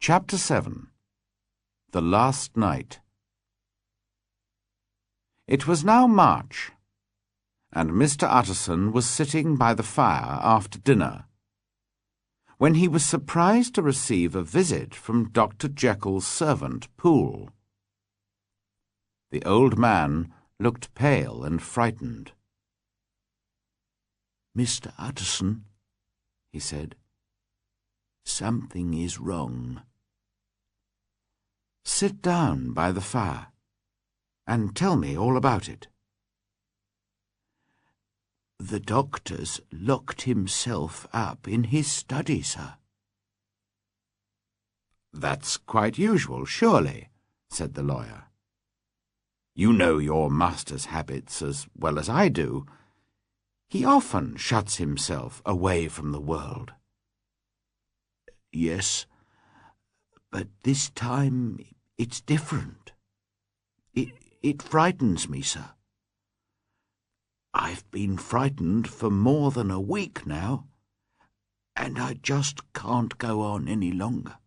Chapter 7. The Last Night. It was now March, and Mr. Utterson was sitting by the fire after dinner, when he was surprised to receive a visit from Dr. Jekyll's servant, Poole. The old man looked pale and frightened. "Mr. Utterson," he said, "something is wrong." "Sit down by the fire, and tell me all about it." "The doctor's locked himself up in his study, sir." "That's quite usual, surely," said the lawyer. "You know your master's habits as well as I do. He often shuts himself away from the world." "Yes, but this time it's different. It frightens me, sir. I've been frightened for more than a week now, and I just can't go on any longer."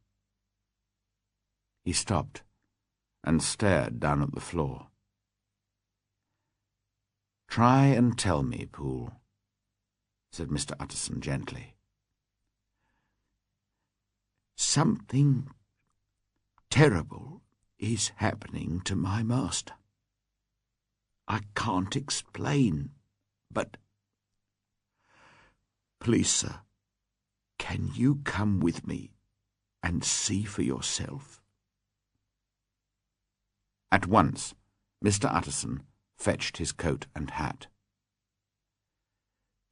He stopped and stared down at the floor. "Try and tell me, Poole," said Mr. Utterson gently. "Something terrible is happening to my master. I can't explain, but... Please, sir, can you come with me and see for yourself?" At once, Mr. Utterson fetched his coat and hat.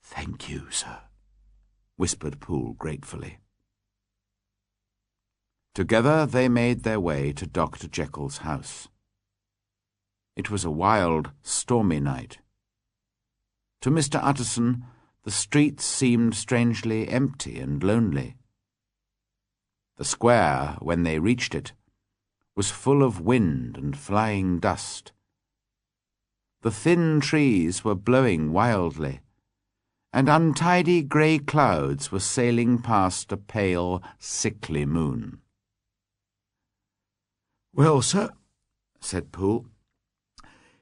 "Thank you, sir," whispered Poole gratefully. Together they made their way to Dr. Jekyll's house. It was a wild, stormy night. To Mr. Utterson, the streets seemed strangely empty and lonely. The square, when they reached it, was full of wind and flying dust. The thin trees were blowing wildly, and untidy grey clouds were sailing past a pale, sickly moon. "Well, sir," said Poole,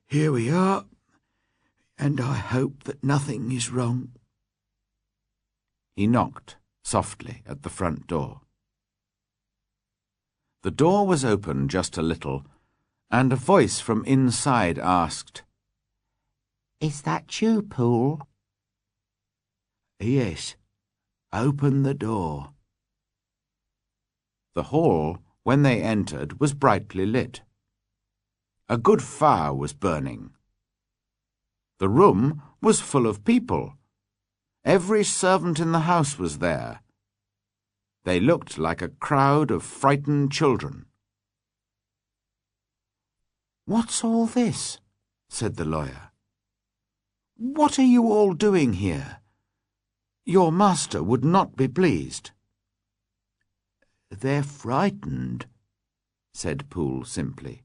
"here we are, and I hope that nothing is wrong." He knocked softly at the front door. The door was open just a little, and a voice from inside asked, "Is that you, Poole?" "Yes, open the door." The hall, when they entered, was brightly lit. A good fire was burning. The room was full of people. Every servant in the house was there. They looked like a crowd of frightened children. "What's all this?" said the lawyer. "What are you all doing here? Your master would not be pleased." "They're frightened," said Poole simply.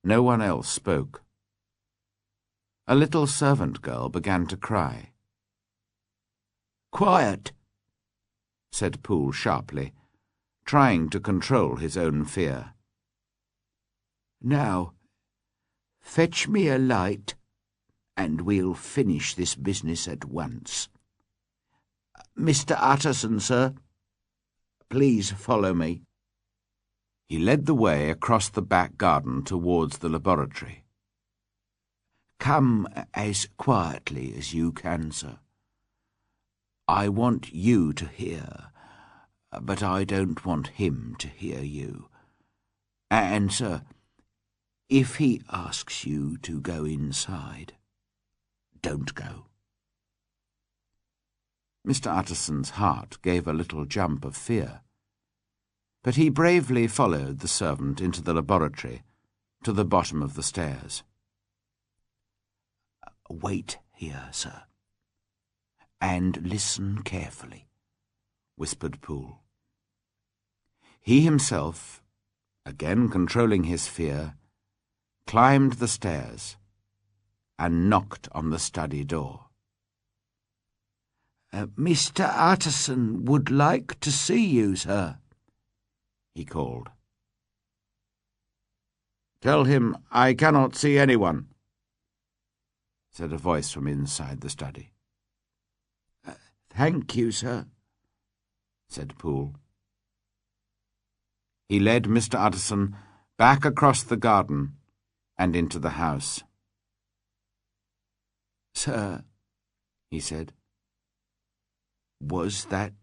No one else spoke. A little servant girl began to cry. "Quiet," said Poole sharply, trying to control his own fear. "Now, fetch me a light, and we'll finish this business at once. Mr. Utterson, sir, please follow me." He led the way across the back garden towards the laboratory. "Come as quietly as you can, sir. I want you to hear, but I don't want him to hear you. And, sir, if he asks you to go inside, don't go." Mr. Utterson's heart gave a little jump of fear, but he bravely followed the servant into the laboratory to the bottom of the stairs. "Wait here, sir, and listen carefully," whispered Poole. He himself, again controlling his fear, climbed the stairs and knocked on the study door. "Mr. Utterson would like to see you, sir," he called. "Tell him I cannot see anyone," said a voice from inside the study. "Thank you, sir," said Poole. He led Mr. Utterson back across the garden and into the house. "Sir," he said, "was that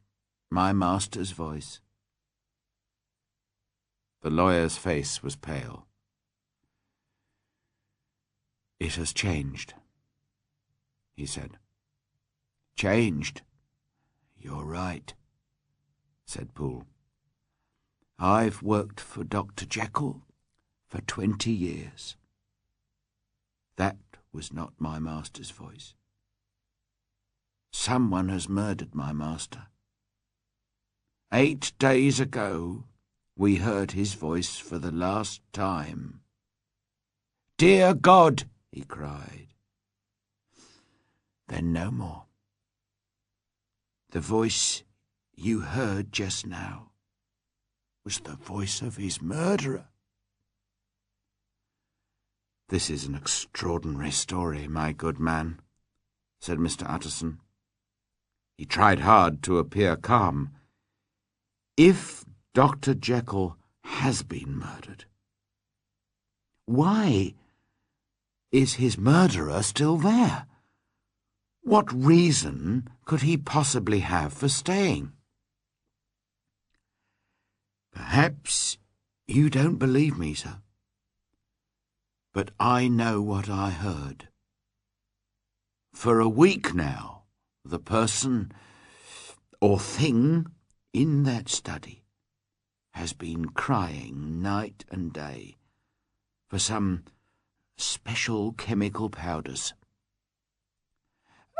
my master's voice?" The lawyer's face was pale. "It has changed," he said. "Changed? "You're right," said Poole. "I've worked for Dr. Jekyll for 20 years. That was not my master's voice. Someone has murdered my master. 8 days ago, we heard his voice for the last time. 'Dear God!' he cried. Then no more. The voice you heard just now was the voice of his murderer." "This is an extraordinary story, my good man," said Mr. Utterson. He tried hard to appear calm. "If Dr. Jekyll has been murdered, why is his murderer still there? What reason could he possibly have for staying?" "Perhaps you don't believe me, sir, but I know what I heard. For a week now, the person or thing in that study has been crying night and day for some special chemical powders.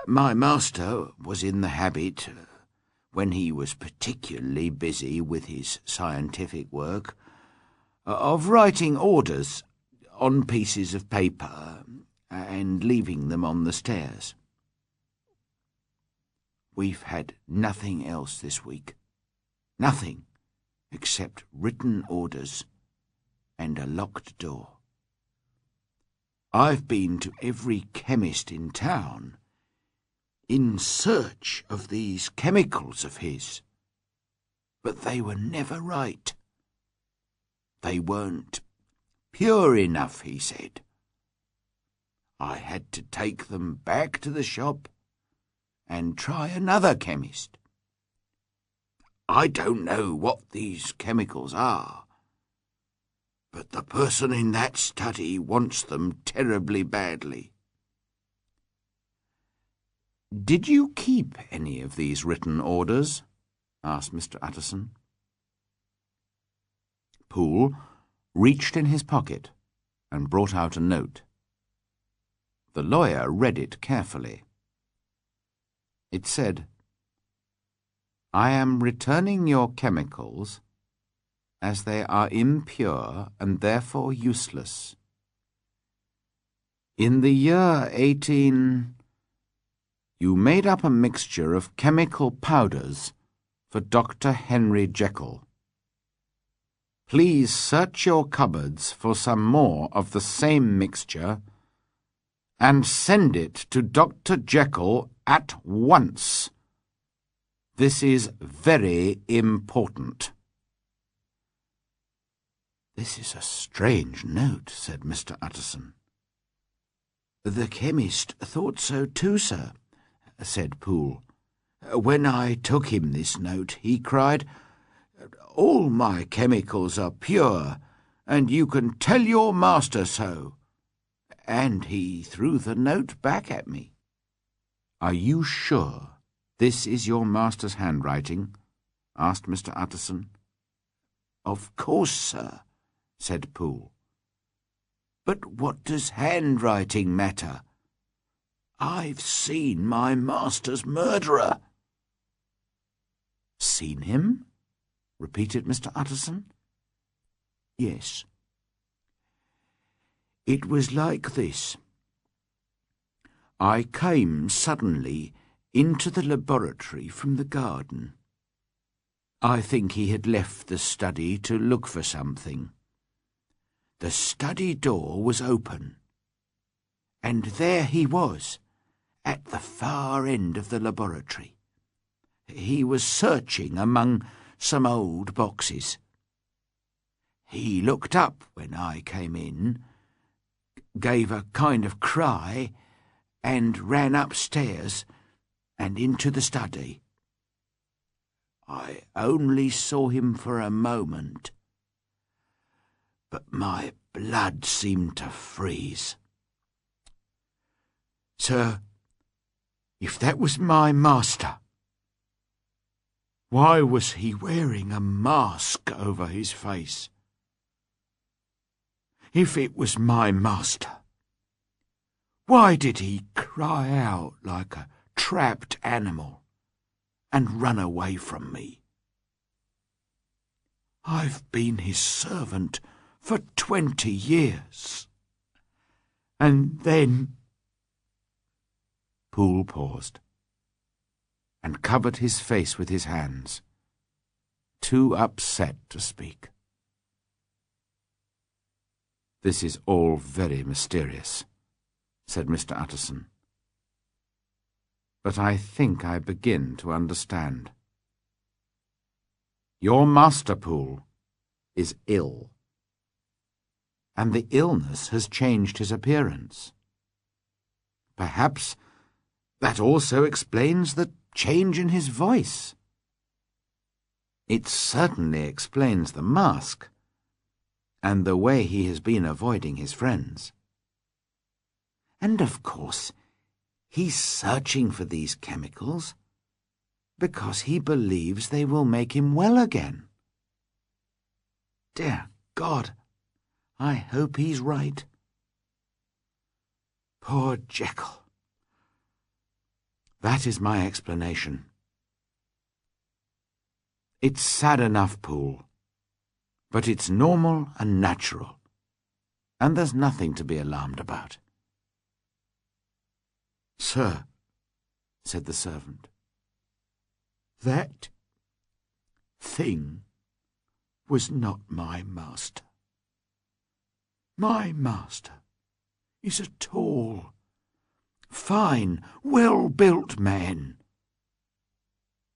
My master was in the habit, when he was particularly busy with his scientific work, of writing orders on pieces of paper and leaving them on the stairs. We've had nothing else this week. Nothing except written orders and a locked door. I've been to every chemist in town in search of these chemicals of his, but they were never right. They weren't pure enough, he said. I had to take them back to the shop and try another chemist. I don't know what these chemicals are, but the person in that study wants them terribly badly." "Did you keep any of these written orders?" asked Mr. Utterson. Poole reached in his pocket and brought out a note. The lawyer read it carefully. It said, "I am returning your chemicals as they are impure and therefore useless. In the year 18... you made up a mixture of chemical powders for Dr. Henry Jekyll. Please search your cupboards for some more of the same mixture and send it to Dr. Jekyll at once. This is very important." "This is a strange note," said Mr. Utterson. "The chemist thought so too, sir," said Poole. "When I took him this note, he cried, 'All my chemicals are pure, and you can tell your master so.' And he threw the note back at me." "Are you sure this is your master's handwriting?" asked Mr. Utterson. "Of course, sir," said Poole. "But what does handwriting matter? I've seen my master's murderer." "Seen him?" repeated Mr. Utterson. "Yes. It was like this. I came suddenly into the laboratory from the garden. I think he had left the study to look for something. The study door was open, and there he was, at the far end of the laboratory. He was searching among some old boxes. He looked up when I came in, gave a kind of cry, and ran upstairs and into the study. I only saw him for a moment, but my blood seemed to freeze. Sir, if that was my master, why was he wearing a mask over his face? If it was my master, why did he cry out like a trapped animal and run away from me? I've been his servant for 20 years. And then... Poole paused and covered his face with his hands, too upset to speak. "This is all very mysterious," said Mr. Utterson. "But I think I begin to understand. Your master, Poole, is ill, and the illness has changed his appearance. Perhaps that also explains the change in his voice. It certainly explains the mask, and the way he has been avoiding his friends. And of course, he's searching for these chemicals because he believes they will make him well again. Dear God, I hope he's right. Poor Jekyll. That is my explanation. It's sad enough, Poole, but it's normal and natural, and there's nothing to be alarmed about." "Sir," said the servant, "that thing was not my master. My master is a tall, fine, well-built man.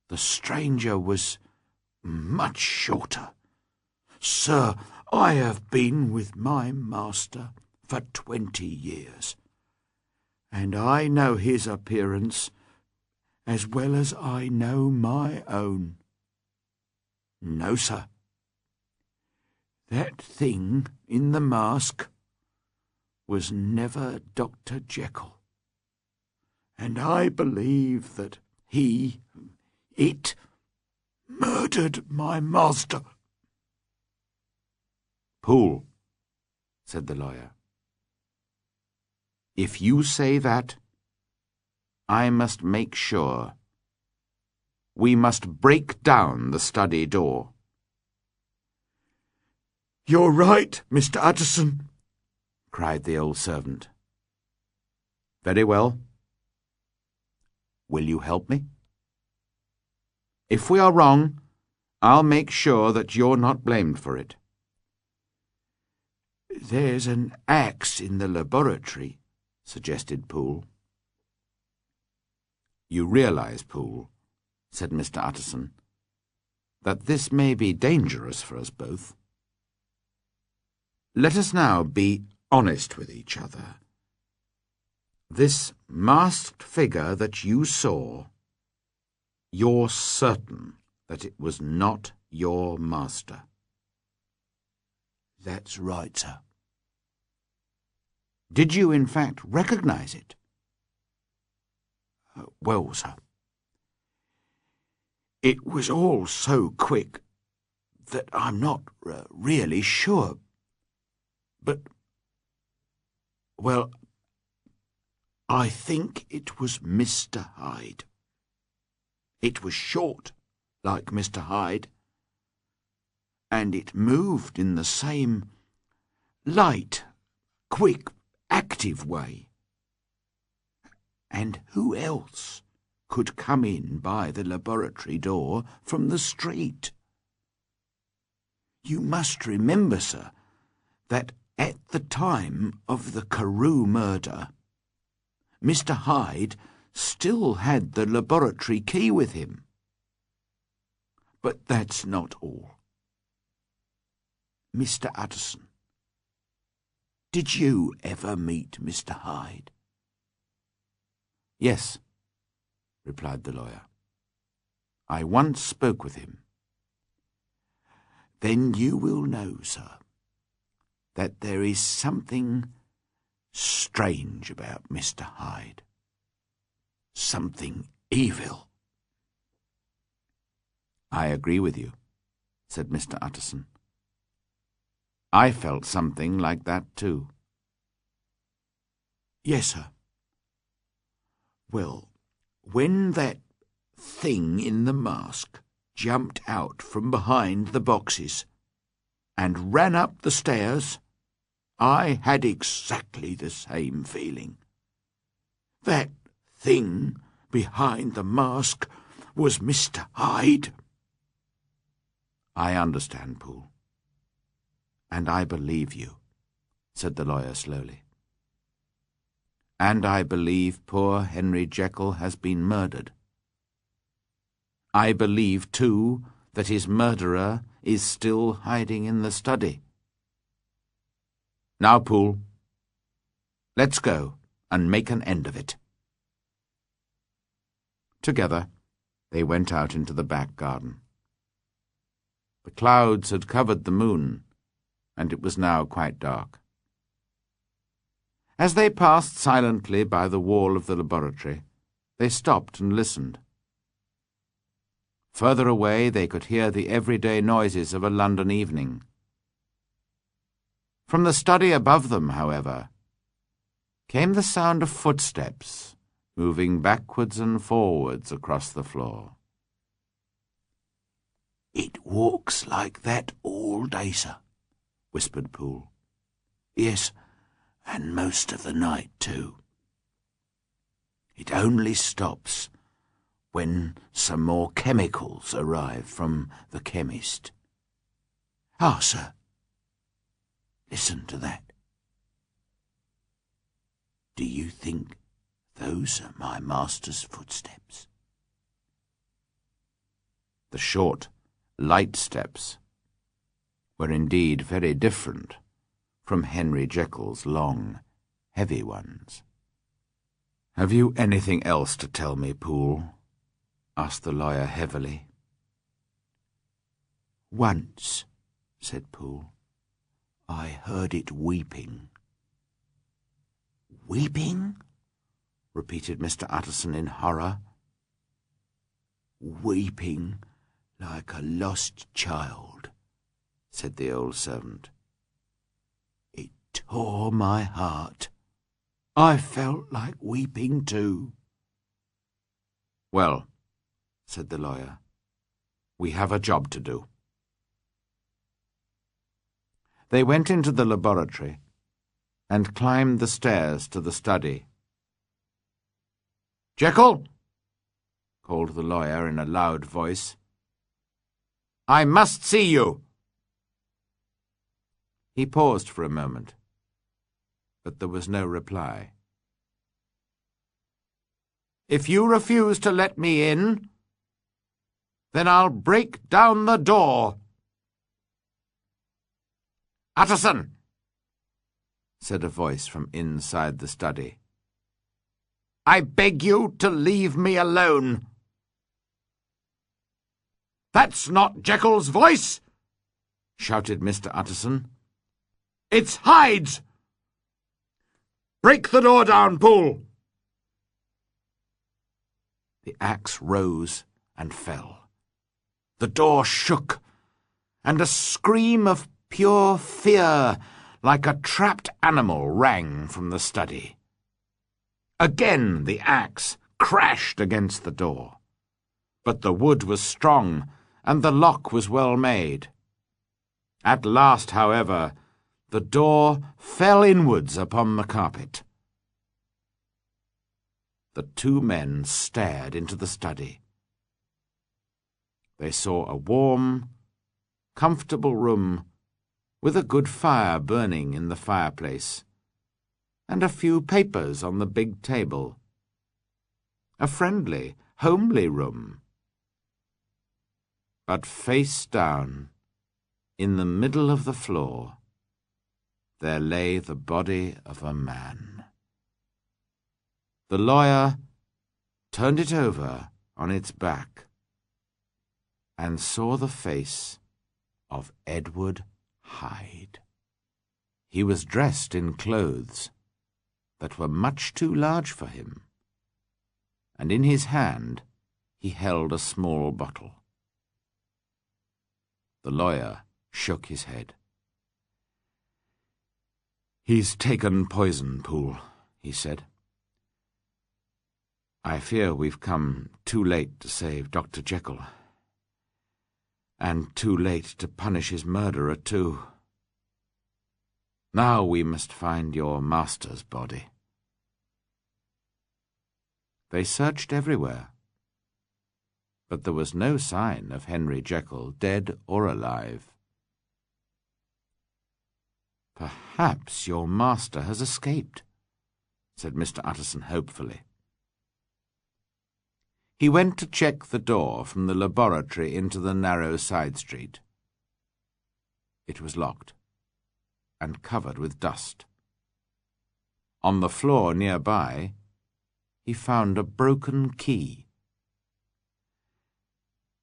The stranger was much shorter. Sir, I have been with my master for 20 years, and I know his appearance as well as I know my own. No, sir, that thing in the mask was never Dr. Jekyll, and I believe that it murdered my master." "Poole," said the lawyer, "if you say that, I must make sure. We must break down the study door." "You're right, Mr. Utterson," cried the old servant. "Very well. Will you help me? If we are wrong, I'll make sure that you're not blamed for it." "There's an axe in the laboratory," suggested Poole. "You realize, Poole," said Mr. Utterson, "that this may be dangerous for us both. Let us now be honest with each other. This masked figure that you saw, you're certain that it was not your master?" "That's right, sir." "Did you, in fact, recognize it?" "Well, sir, it was all so quick that I'm not really sure. But, well, I think it was Mr. Hyde. It was short, like Mr. Hyde, and it moved in the same light, quick, active way. And who else could come in by the laboratory door from the street. You must remember, sir, that at the time of the Carew murder, Mr. Hyde still had the laboratory key with him. But that's not all. Mr. Utterson, did you ever meet Mr. Hyde? Yes, replied the lawyer. I once spoke with him. Then you will know, sir, that there is something strange about Mr. Hyde. Something evil. I agree with you, said Mr. Utterson. I felt something like that too. Yes, sir. Well, when that thing in the mask jumped out from behind the boxes and ran up the stairs, I had exactly the same feeling. That thing behind the mask was Mr. Hyde. I understand, Poole. And I believe you, said the lawyer slowly. And I believe poor Henry Jekyll has been murdered. I believe, too, that his murderer is still hiding in the study. Now, Poole, let's go and make an end of it. Together, they went out into the back garden. The clouds had covered the moon, and it was now quite dark. As they passed silently by the wall of the laboratory, they stopped and listened. Further away they could hear the everyday noises of a London evening. From the study above them, however, came the sound of footsteps moving backwards and forwards across the floor. It walks like that all day, sir, whispered Poole. Yes, and most of the night, too. It only stops when some more chemicals arrive from the chemist. Ah, sir, listen to that. Do you think those are my master's footsteps? The short, light steps were indeed very different from Henry Jekyll's long, heavy ones. "Have you anything else to tell me, Poole?" asked the lawyer heavily. Once, said Poole, I heard it weeping. Weeping? Repeated Mr. Utterson in horror. Weeping like a lost child, said the old servant. It tore my heart. I felt like weeping too. "Well," said the lawyer, "we have a job to do." They went into the laboratory and climbed the stairs to the study. "Jekyll," called the lawyer in a loud voice, "I must see you." He paused for a moment, but there was no reply. "If you refuse to let me in, then I'll break down the door." "Utterson," said a voice from inside the study, "I beg you to leave me alone." "That's not Jekyll's voice," shouted Mr. Utterson. "It's Hyde's. Break the door down, Poole." The axe rose and fell. The door shook, and a scream of pure fear, like a trapped animal, rang from the study. Again the axe crashed against the door, but the wood was strong, and the lock was well made. At last, however, the door fell inwards upon the carpet. The two men stared into the study. They saw a warm, comfortable room with a good fire burning in the fireplace, and a few papers on the big table. A friendly, homely room. But face down, in the middle of the floor, there lay the body of a man. The lawyer turned it over on its back and saw the face of Edward Hyde. He was dressed in clothes that were much too large for him, and in his hand he held a small bottle. The lawyer shook his head. "He's taken poison, Poole," he said. "I fear we've come too late to save Dr. Jekyll, and too late to punish his murderer too. Now we must find your master's body." They searched everywhere, but there was no sign of Henry Jekyll, dead or alive. "Perhaps your master has escaped," said Mr. Utterson hopefully. He went to check the door from the laboratory into the narrow side street. It was locked and covered with dust. On the floor nearby, he found a broken key.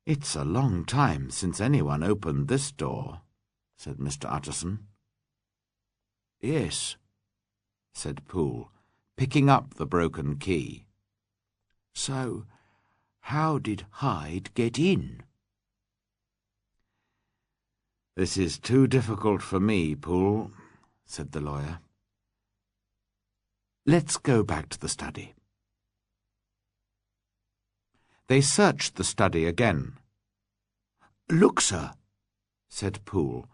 "It's a long time since anyone opened this door," said Mr. Utterson. "Yes," said Poole, picking up the broken key. "So, how did Hyde get in?" "This is too difficult for me, Poole," said the lawyer. "Let's go back to the study." They searched the study again. "Look, sir," said Poole,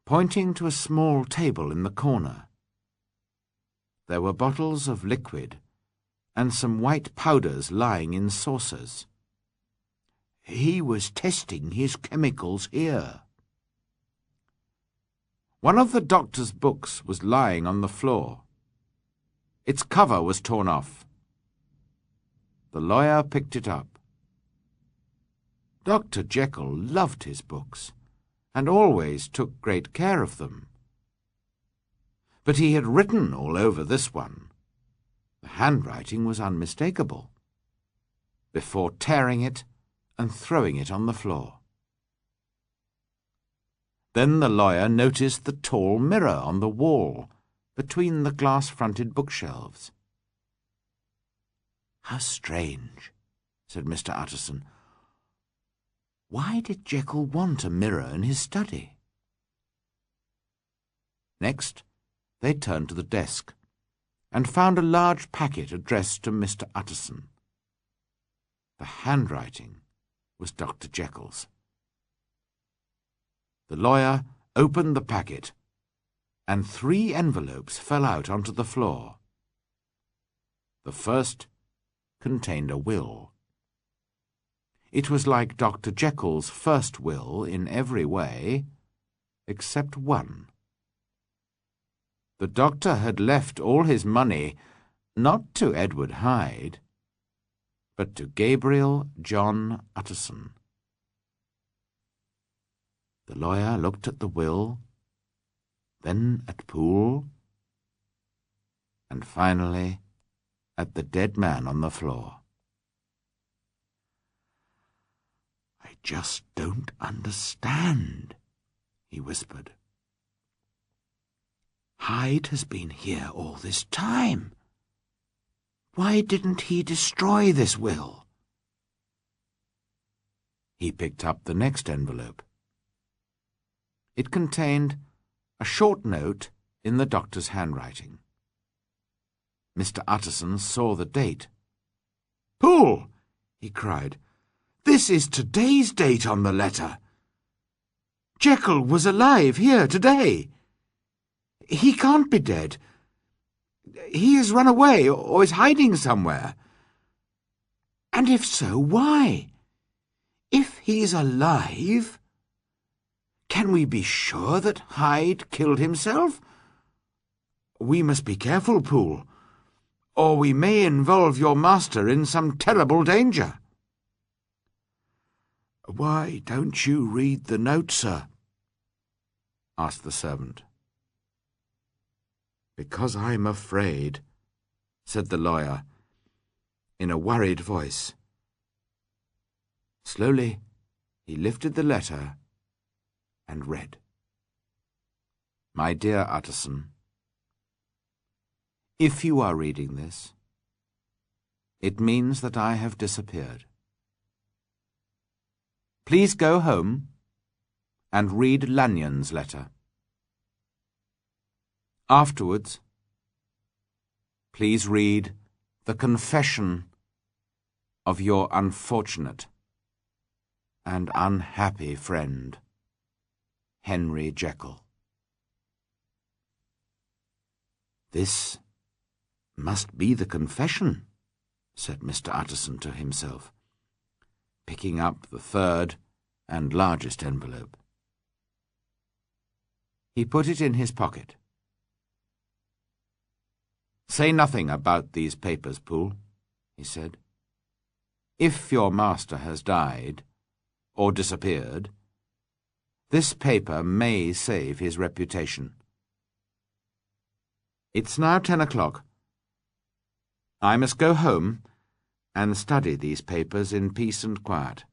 pointing to a small table in the corner. There were bottles of liquid and some white powders lying in saucers. "He was testing his chemicals here." One of the doctor's books was lying on the floor. Its cover was torn off. The lawyer picked it up. Dr. Jekyll loved his books, and always took great care of them. But he had written all over this one. The handwriting was unmistakable, before tearing it and throwing it on the floor. Then the lawyer noticed the tall mirror on the wall between the glass-fronted bookshelves. "How strange," said Mr. Utterson. "Why did Jekyll want a mirror in his study?" Next, they turned to the desk and found a large packet addressed to Mr. Utterson. The handwriting was Dr. Jekyll's. The lawyer opened the packet, and 3 envelopes fell out onto the floor. The first contained a will. It was like Dr. Jekyll's first will in every way, except one. The doctor had left all his money not to Edward Hyde, but to Gabriel John Utterson. The lawyer looked at the will, then at Poole, and finally at the dead man on the floor. "I just don't understand," he whispered. "Hyde has been here all this time. Why didn't he destroy this will?" He picked up the next envelope. It contained a short note in the doctor's handwriting. Mr. Utterson saw the date. "Poole!" he cried. "This is today's date on the letter. Jekyll was alive here today. He can't be dead. He has run away or is hiding somewhere. And if so, why? If he's alive, can we be sure that Hyde killed himself? We must be careful, Poole, or we may involve your master in some terrible danger. Why don't you read the note, sir? Asked the servant. Because I'm afraid, said the lawyer, in a worried voice. Slowly, he lifted the letter and read. My dear Utterson, if you are reading this, it means that I have disappeared. Please go home and read Lanyon's letter. Afterwards, please read the confession of your unfortunate and unhappy friend, Henry Jekyll. This must be the confession, said Mr. Utterson to himself, picking up the third and largest envelope. He put it in his pocket. Say nothing about these papers, Poole, he said. If your master has died, or disappeared, this paper may save his reputation. It's now 10 o'clock. I must go home and study these papers in peace and quiet.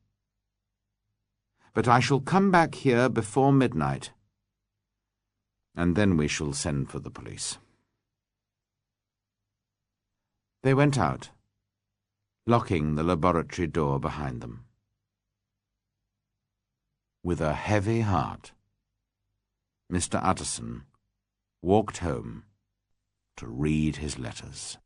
But I shall come back here before midnight, and then we shall send for the police. They went out, locking the laboratory door behind them. With a heavy heart, Mr. Utterson walked home to read his letters.